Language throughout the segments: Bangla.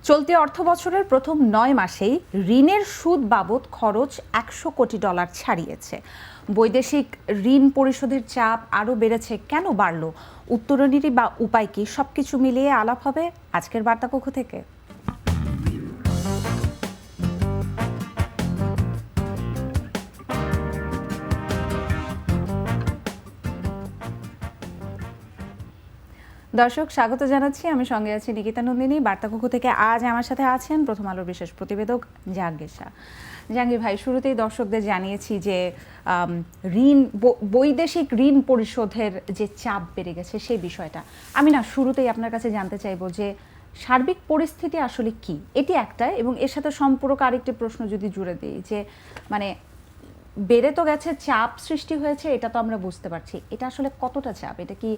চলতি অর্থবছরের প্রথম ৯ মাসেই ঋণের সুদ বাবদ খরচ $100 কোটি ছাড়িয়েছে। বৈদেশিক ঋণ পরিশোধের চাপ আরও বেড়েছে, কেন বাড়ল, উত্তরণীতি বা উপায় কি, সবকিছু মিলিয়ে আলাপ হবে আজকের বার্তাকক্ষ থেকে। দর্শক স্বাগত জানাচ্ছি, আমি সঙ্গে আছি নিকিতা নন্দিনী। বার্তাকক্ষ থেকে আজ আমার সাথে আছেন প্রথম আলোর বিশেষ প্রতিবেদক জাহাঙ্গীর শাহ। জাহাঙ্গীর ভাই, শুরুতেই দর্শকদের জানিয়েছি যে বৈদেশিক ঋণ পরিশোধের যে চাপ বেড়ে গেছে সেই বিষয়টা আমি শুরুতেই আপনার কাছে জানতে চাইবো যে সার্বিক পরিস্থিতি আসলে কি, এটি একটা, এবং এর সাথে সম্পূরক আরেকটি প্রশ্ন যদি জুড়ে দিই যে বেড়ে তো গেছে, চাপ সৃষ্টি হয়েছে, এটা তো আমরা বুঝতে পারছি, এটা আসলে কতটা চাপ, এটা কি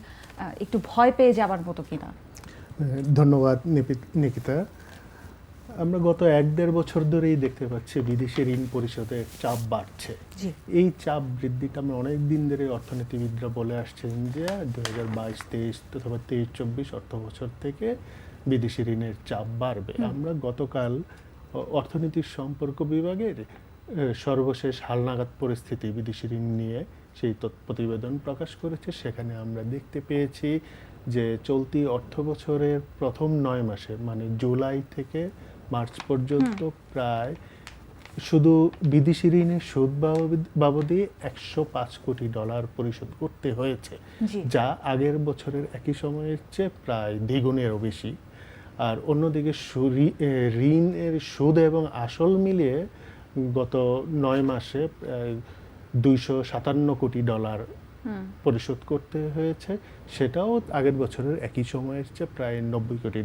একটু ভয় পেয়ে যাবার মতো কিনা? ধন্যবাদ নিকিতা। আমরা গত ১-১.৫ বছর ধরেই দেখতে পাচ্ছি বিদেশি ঋণ পরিশোধের চাপ বাড়ছে। এই চাপ বৃদ্ধিটা আমরা অনেক দিন ধরে অর্থনীতিবিদরা বলে আসছেন যে 2022-23 অথবা 23-24 অর্থ বছর থেকে বিদেশি ঋণের চাপ বাড়বে। আমরা গতকাল অর্থনীতির সম্পর্ক বিভাগের সর্বশেষ হালনাগাদ পরিস্থিতি বিদেশি ঋণ নিয়ে সেই প্রতিবেদন প্রকাশ করেছে। সেখানে আমরা দেখতে পেয়েছি যে চলতি অর্থ বছরের প্রথম ৯ মাসে, মানে জুলাই থেকে মার্চ পর্যন্ত প্রায় শুধু বিদেশি ঋণের সুদ বাবদই $105 কোটি পরিশোধ করতে হয়েছে, যা আগের বছরের একই সময়ের চেয়ে প্রায় দ্বিগুণেরও বেশি। আর অন্যদিকে ঋণের সুদ এবং আসল মিলিয়ে গত ৯ মাসে প্রায় $257 কোটি পরিশোধ করতে হয়েছে, সেটাও আগের বছরের একই সময়ের চেয়ে প্রায় $90 কোটি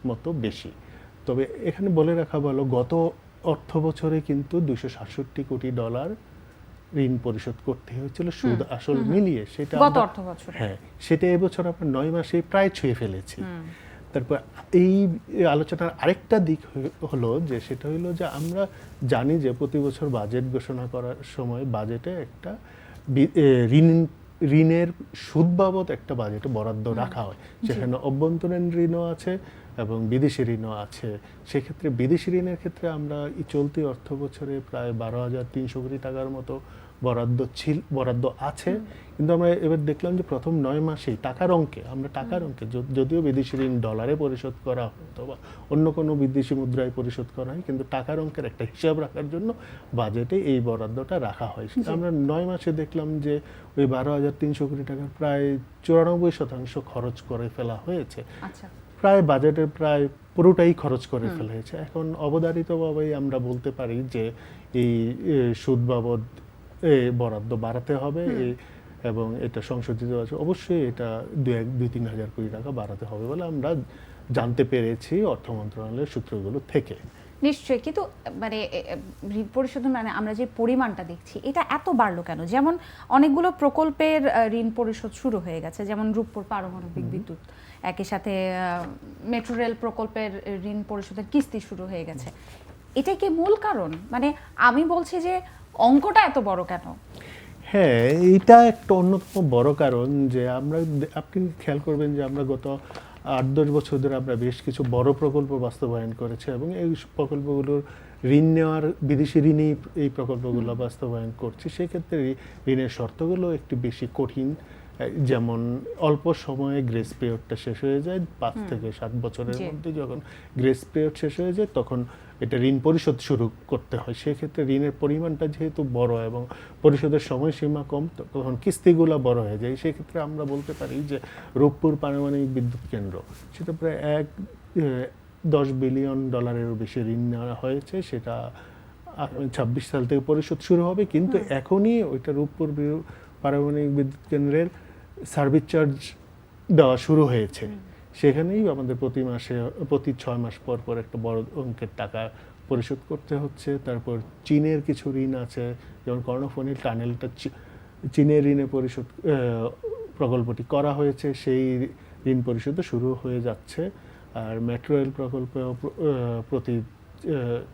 মতো বেশি। তবে এখানে বলে রাখা ভালো, গত অর্থ বছরে কিন্তু $267 কোটি ঋণ পরিশোধ করতে হয়েছিল সুদ আসল মিলিয়ে। সেটা গত অর্থ বছর, হ্যাঁ, সেটা এবছর আমরা ৯ মাসে প্রায় ছুঁয়ে ফেলেছি। তারপর এই আলোচনার আরেকটা দিক হলো যে সেটা হলো যে আমরা জানি যে প্রতি বছর বাজেট ঘোষণা করার সময় বাজেটে একটা ঋণের সুদ বাবদ একটা বাজেটে বরাদ্দ রাখা হয়, সেখানে অভ্যন্তরীণ ঋণও আছে এবং বিদেশি ঋণও আছে। সেক্ষেত্রে বিদেশি ঋণের ক্ষেত্রে আমরা চলতি অর্থ বছরে প্রায় 12,300 কোটি টাকার মতো বরাদ্দ আছে। কিন্তু আমরা এবার দেখলাম যে প্রথম ৯ মাসেই টাকার অঙ্কে যদিও বিদেশি ঋণ ডলারে পরিশোধ করা হতো বা অন্য কোনো বিদেশি মুদ্রায় পরিশোধ করা হয়, কিন্তু টাকার অঙ্কের একটা হিসাব রাখার জন্য বাজেটে এই বরাদ্দটা রাখা হয়। আমরা ৯ মাসে দেখলাম যে ওই 12,300 কোটি টাকার প্রায় 94% খরচ করে ফেলা হয়েছে। প্রায় বাজেটের প্রায় পুরোটাই খরচ করে ফেলা হয়েছে। এখন অবধারিতভাবেই আমরা বলতে পারি যে এই সুদ বাবদ বরাদ্দ বাড়াতে হবে এবং এটা সংশোধিত আছে। অবশ্যই এটা 2-3 হাজার কোটি টাকা বাড়াতে হবে বলে আমরা জানতে পেরেছি অর্থ মন্ত্রণালয়ের সূত্রগুলো থেকে। নিশ্চয়ই, কিন্তু ঋণ পরিশোধ আমরা যে পরিমাণটা দেখছি এটা এত বাড়লো কেন? যেমন অনেকগুলো প্রকল্পের ঋণ পরিশোধ শুরু হয়ে গেছে, যেমন রূপপুর পারমাণবিক বিদ্যুৎ, একই সাথে মেট্রো রেল প্রকল্পের ঋণ পরিশোধের কিস্তি শুরু হয়ে গেছে। এটাই কি মূল কারণ? আমি বলছি যে অঙ্কটা এত বড় কেন? হ্যাঁ, এটা একটা অন্যতম বড় কারণ যে আপনি খেয়াল করবেন যে আমরা গত ৮-১০ বছর ধরে আমরা বেশ কিছু বড় প্রকল্প বাস্তবায়ন করেছি এবং এই প্রকল্পগুলোর ঋণ নেওয়ার বিদেশি ঋণেই এই প্রকল্পগুলো বাস্তবায়ন করছি। সেক্ষেত্রে ঋণের শর্তগুলো একটু বেশি কঠিন, যেমন অল্প সময়ে গ্রেস পিরিয়ডটা শেষ হয়ে যায়, 5 থেকে 7 বছরের মধ্যে যখন গ্রেস পিরিয়ড শেষ হয়ে যায় তখন এটা ঋণ পরিশোধ শুরু করতে হয়। সেক্ষেত্রে ঋণের পরিমাণটা যেহেতু বড় এবং পরিশোধের সময়সীমা কম, তখন কিস্তিগুলো বড় হয়ে যায়। সেক্ষেত্রে আমরা বলতে পারি যে রূপপুর পারমাণবিক বিদ্যুৎ কেন্দ্র, সেটা প্রায় $10 বিলিয়ন বেশি ঋণ নেওয়া হয়েছে। সেটা 26 সাল থেকে পরিশোধ শুরু হবে, কিন্তু এখনই ওইটা রূপপুর পারমাণবিক বিদ্যুৎ কেন্দ্রের সার্ভিস চার্জ দেওয়া শুরু হয়েছে। সেখানেই আমাদের প্রতি 6 মাস পর পর একটা বড় অঙ্কের টাকা পরিশোধ করতে হচ্ছে। তারপর চীনের কিছু ঋণ আছে, যেমন কর্ণফুলী টানেলটা চীনের ঋণে পরিশোধ প্রকল্পটি করা হয়েছে, সেই ঋণ পরিশোধ শুরু হয়ে যাচ্ছে। আর মেট্রো রেল প্রকল্পে প্রতি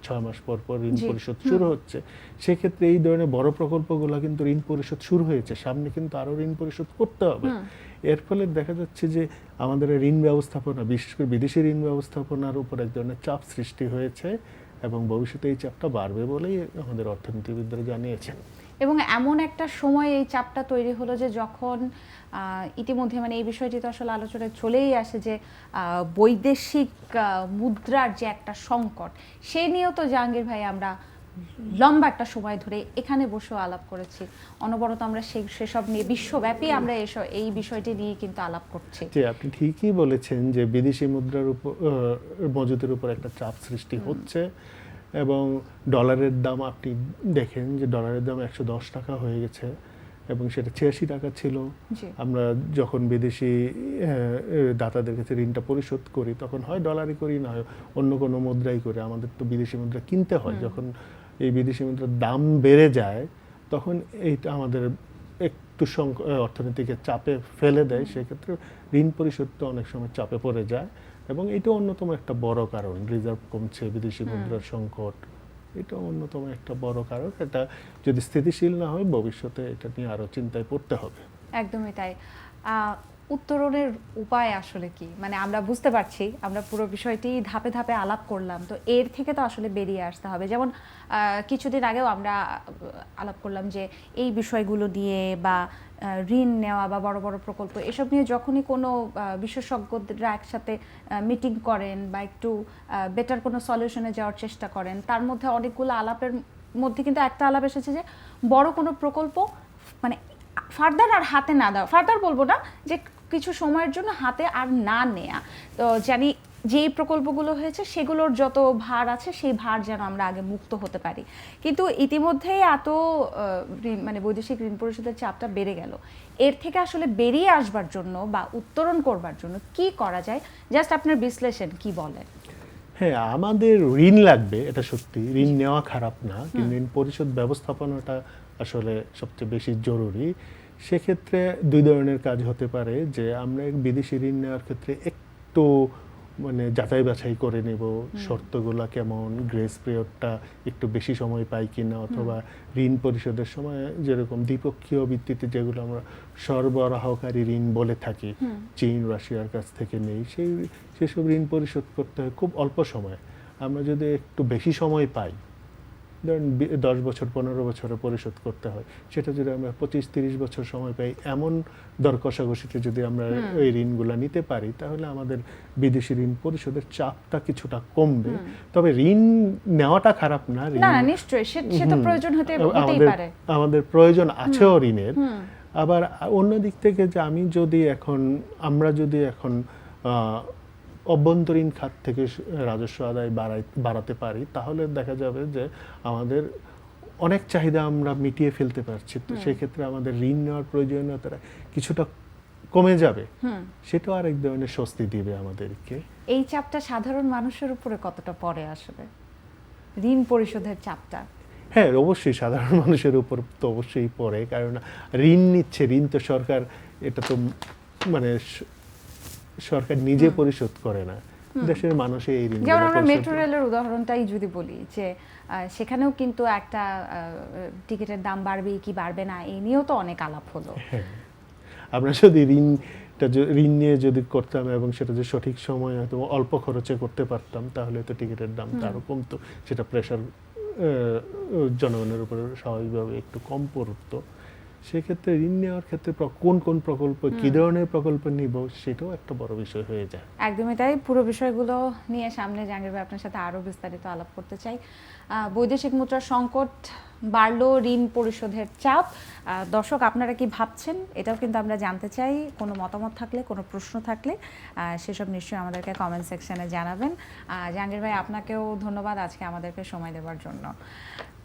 6 মাস পর পর ঋণ পরিশোধ শুরু হচ্ছে। সেক্ষেত্রে এই ধরনের বড় প্রকল্পগুলো কিন্তু ঋণ পরিশোধ শুরু হয়েছে, সামনে কিন্তু আরো ঋণ পরিশোধ করতে হবে। এর ফলে দেখা যাচ্ছে যে আমাদের ঋণ ব্যবস্থাপনা, বিশেষ করে বিদেশি ঋণ ব্যবস্থাপনার উপর এক ধরনের চাপ সৃষ্টি হয়েছে এবং ভবিষ্যতে এই চাপটা বাড়বে বলেই আমাদের অর্থনীতিবিদরা জানিয়েছেন। এবং এমন একটা সময় এই চাপটা তৈরি হলো যে যখন ইতিমধ্যে মানে এই বিষয়টি তো আসলে আলোচনায় চলেই আসে যে বৈদেশিক মুদ্রার যে একটা সংকট, সে নিয়েও তো জাহাঙ্গীর ভাই আমরা লম্বা একটা সময় ধরে এখানে বসেও আলাপ করেছি, অনবরত আমরা সেসব নিয়ে বিশ্বব্যাপী আমরা এই বিষয়টি নিয়ে কিন্তু আলাপ করছি। যে আপনি ঠিকই বলেছেন যে বিদেশি মুদ্রার উপর মজুদের উপর একটা চাপ সৃষ্টি হচ্ছে এবং ডলারের দাম আপনি দেখেন যে ডলারের দাম 110 টাকা হয়ে গেছে এবং সেটা 86 টাকা ছিল। আমরা যখন বিদেশি দাতাদের কাছে ঋণটা পরিশোধ করি তখন হয় ডলারই করি, না হয় অন্য কোনো মুদ্রাই করি। আমাদের তো বিদেশি মুদ্রা কিনতে হয়। যখন এই বিদেশি মুদ্রার দাম বেড়ে যায় তখন এইটা আমাদের একটু অর্থনীতিকে চাপে ফেলে দেয়। সেক্ষেত্রে ঋণ পরিশোধ তো অনেক সময় চাপে পড়ে যায় এবং এটা অন্যতম একটা বড় কারণ। রিজার্ভ কমছে, বিদেশি মুদ্রার সংকট, এটা অন্যতম একটা বড় কারণ। এটা যদি স্থিতিশীল না হয় ভবিষ্যতে এটা নিয়ে আরো চিন্তায় পড়তে হবে। একদমই তাই। উত্তরণের উপায় আসলে কি? মানে আমরা বুঝতে পারছি, আমরা পুরো বিষয়টি ধাপে ধাপে আলাপ করলাম, তো এর থেকে তো আসলে বেরিয়ে আসতে হবে। যেমন কিছুদিন আগেও আমরা আলাপ করলাম যে এই বিষয়গুলো নিয়ে বা ঋণ নেওয়া বা বড় বড় প্রকল্প এসব নিয়ে যখনই কোনো বিশেষজ্ঞরা একসাথে মিটিং করেন বা একটু বেটার কোনো সলিউশনে যাওয়ার চেষ্টা করেন, তার মধ্যে অনেকগুলো আলাপের মধ্যে কিন্তু একটা আলাপ এসেছে যে বড় কোনো প্রকল্প মানে ফার্দার আর হাতে না দেওয়া, ফার্দার বলবো না, যে কিছু সময়ের জন্য হাতে আর না নেয়া। তো জানি যেই প্রকল্পগুলো হয়েছে সেগুলোর যত ভার আছে সেই ভার যেন আমরা আগে মুক্ত হতে পারি। কিন্তু ইতিমধ্যেই এত মানে বৈদেশিক ঋণ পরিশোধের চাপটা বেড়ে গেল, এর থেকে আসলে বেরিয়ে আসবার জন্য বা উত্তরণ করবার জন্য কি করা যায়, জাস্ট আপনার বিশ্লেষণ কি বলেন? হ্যাঁ, আমাদের ঋণ লাগবে, এটা সত্যি। ঋণ নেওয়া খারাপ না, কিন্তু ঋণ পরিশোধ ব্যবস্থাপনাটা আসলে সবচেয়ে বেশি জরুরি। সেক্ষেত্রে দুই ধরনের কাজ হতে পারে যে আমরা বিদেশি ঋণ নেওয়ার ক্ষেত্রে একটু মানে যাচাই বাছাই করে নেব, শর্তগুলো কেমন, গ্রেস পিরিয়ডটা একটু বেশি সময় পাই কিনা, অথবা ঋণ পরিশোধের সময় যেরকম দ্বিপক্ষীয় ভিত্তিতে যেগুলো আমরা সরবরাহকারী ঋণ বলে থাকি, চীন রাশিয়ার কাছ থেকে নেই, সেসব ঋণ পরিশোধ করতে হয় খুব অল্প সময়। আমরা যদি একটু বেশি সময় পাই, ধরেন 10 বছর 15 বছরে পরিশোধ করতে হয়, সেটা যদি আমরা 25-30 বছর সময় পাই, এমন দর কষাকষিতে যদি আমরা এই ঋণগুলো নিতে পারি, তাহলে আমাদের বিদেশি ঋণ পরিশোধের চাপটা কিছুটা কমবে। তবে ঋণ নেওয়াটা খারাপ না, না নিশ্চয়ই সেটা প্রয়োজন হতেই পারে, আমাদের প্রয়োজন আছেও ঋণের। আবার অন্য দিক থেকে যে আমরা যদি এখন অভ্যন্তরীণ খাত থেকে রাজস্ব আদায় বাড়াতে পারি, তাহলে দেখা যাবে যে আমাদের অনেক চাহিদা আমরা মিটিয়ে ফেলতে পারছি। তো সেক্ষেত্রে আমাদের ঋণ নেওয়ার প্রয়োজনীয়তা কিছুটা কমে যাবে, সেটাও আরেক ধরনের স্বস্তি দিবে আমাদেরকে। এই চাপটা সাধারণ মানুষের উপরে কতটা পড়ে আসলে, ঋণ পরিশোধের চাপটা? হ্যাঁ, অবশ্যই সাধারণ মানুষের উপর তো অবশ্যই পড়ে, কারণ ঋণ নিচ্ছে, ঋণ তো সরকার, এটা তো মানে সরকার নিজে পরিশোধ করে না, দেশের মানুষ এই ঋণ। যেমন আমরা মেট্রো রেলের উদাহরণটাই যদি বলি, যে সেখানেও কিন্তু একটা টিকিটের দাম বাড়বে কি বাড়বে না এই নিয়েও তো অনেক আলাপ হলো। আমরা যদি ঋণ নিয়ে যদি করতাম এবং সেটা যে সঠিক সময় হয়তো অল্প খরচে করতে পারতাম, তাহলে তো টিকিটের দামটা আরো কমতো, সেটা প্রেশার জনগণের উপর স্বাভাবিকভাবে একটু কম পড়তো। সেক্ষেত্রে ঋণ নেওয়ার ক্ষেত্রে কোন কোন প্রকল্প, কি ধরনের প্রকল্প নিব, সেটাও একটা বড় বিষয় হয়ে যায়। একদমই তাই। পুরো বিষয়গুলো নিয়ে সামনে জাহাঙ্গীর ভাই আপনার সাথে আরো বিস্তারিত আলাপ করতে চাই। বৈদেশিক মুদ্রার সংকট বাড়লো, ঋণ পরিশোধের চাপ, দর্শক আপনারা কি ভাবছেন এটাও কিন্তু আমরা জানতে চাই। কোনো মতামত থাকলে, কোনো প্রশ্ন থাকলে সেসব নিশ্চয়ই আমাদেরকে কমেন্ট সেকশনে জানাবেন। জাহাঙ্গীর ভাই আপনাকেও ধন্যবাদ আজকে আমাদেরকে সময় দেওয়ার জন্য।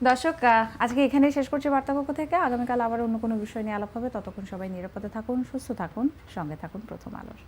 দর্শক, আজকে এখানেই শেষ করছি বার্তাকক্ষ থেকে। আগামীকাল আবার অন্য কোনো বিষয় নিয়ে আলাপ হবে। ততক্ষণ সবাই নিরাপদে থাকুন, সুস্থ থাকুন, সঙ্গে থাকুন প্রথম আলোর।